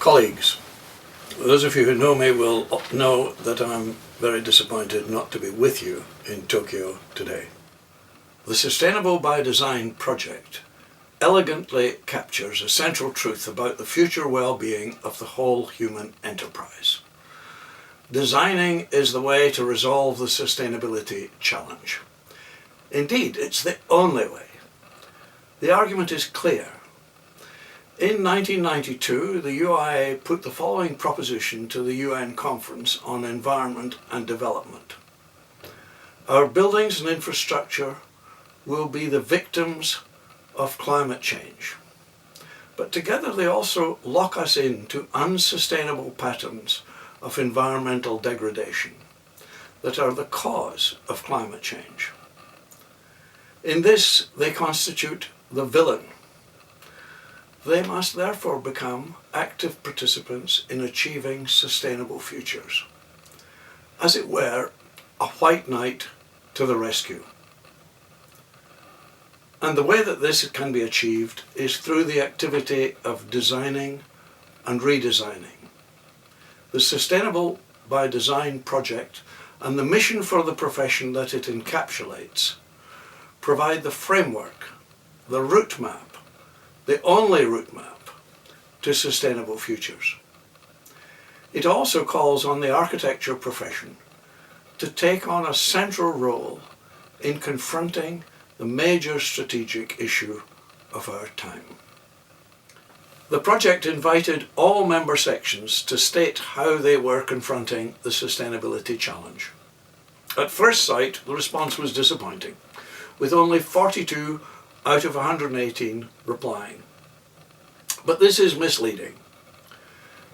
Colleagues, those of you who know me will know that I'm very disappointed not to be with you in Tokyo today. The Sustainable by Design project elegantly captures a central truth about the future well-being of the whole human enterprise. Designing is the way to resolve the sustainability challenge. Indeed, it's the only way. The argument is clear. In 1992, the UIA put the following proposition to the UN Conference on Environment and Development. Our buildings and infrastructure will be the victims of climate change. But together they also lock us into unsustainable patterns of environmental degradation that are the cause of climate change. In this, they constitute the villain. They must therefore become active participants in achieving sustainable futures. As it were, a white knight to the rescue. And the way that this can be achieved is through the activity of designing and redesigning. The Sustainable by Design project and the mission for the profession that it encapsulates provide the framework, the route map, the only route map to sustainable futures. It also calls on the architecture profession to take on a central role in confronting the major strategic issue of our time. The project invited all member sections to state how they were confronting the sustainability challenge. At first sight, the response was disappointing, with only 42 out of 118 replying. But this is misleading.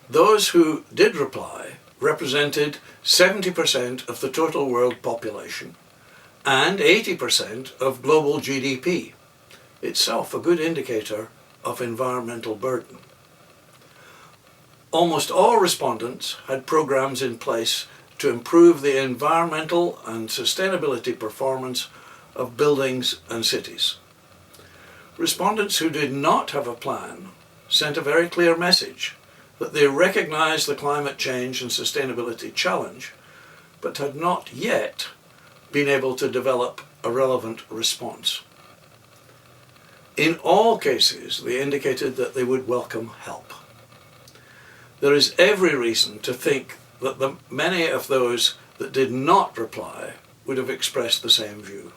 Those who did reply represented 70% of the total world population and 80% of global GDP, itself a good indicator of environmental burden. Almost all respondents had programs in place to improve the environmental and sustainability performance of buildings and cities. Respondents who did not have a plan sent a very clear message that they recognized the climate change and sustainability challenge, but had not yet been able to develop a relevant response. In all cases, they indicated that they would welcome help. There is every reason to think that many of those that did not reply would have expressed the same view.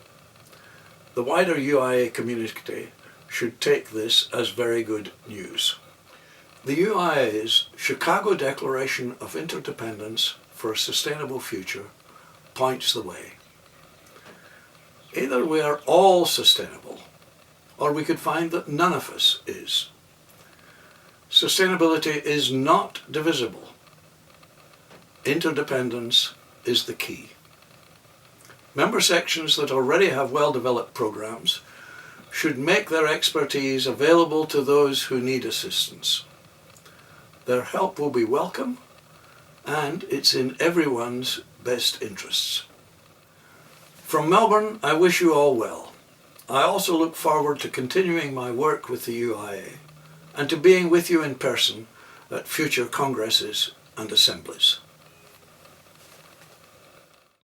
The wider UIA community should take this as very good news. The UIA's Chicago Declaration of Interdependence for a Sustainable Future points the way. Either we are all sustainable, or we could find that none of us is. Sustainability is not divisible. Interdependence is the key. Member sections that already have well-developed programs should make their expertise available to those who need assistance. Their help will be welcome, and it's in everyone's best interests. From Melbourne, I wish you all well. I also look forward to continuing my work with the UIA and to being with you in person at future congresses and assemblies.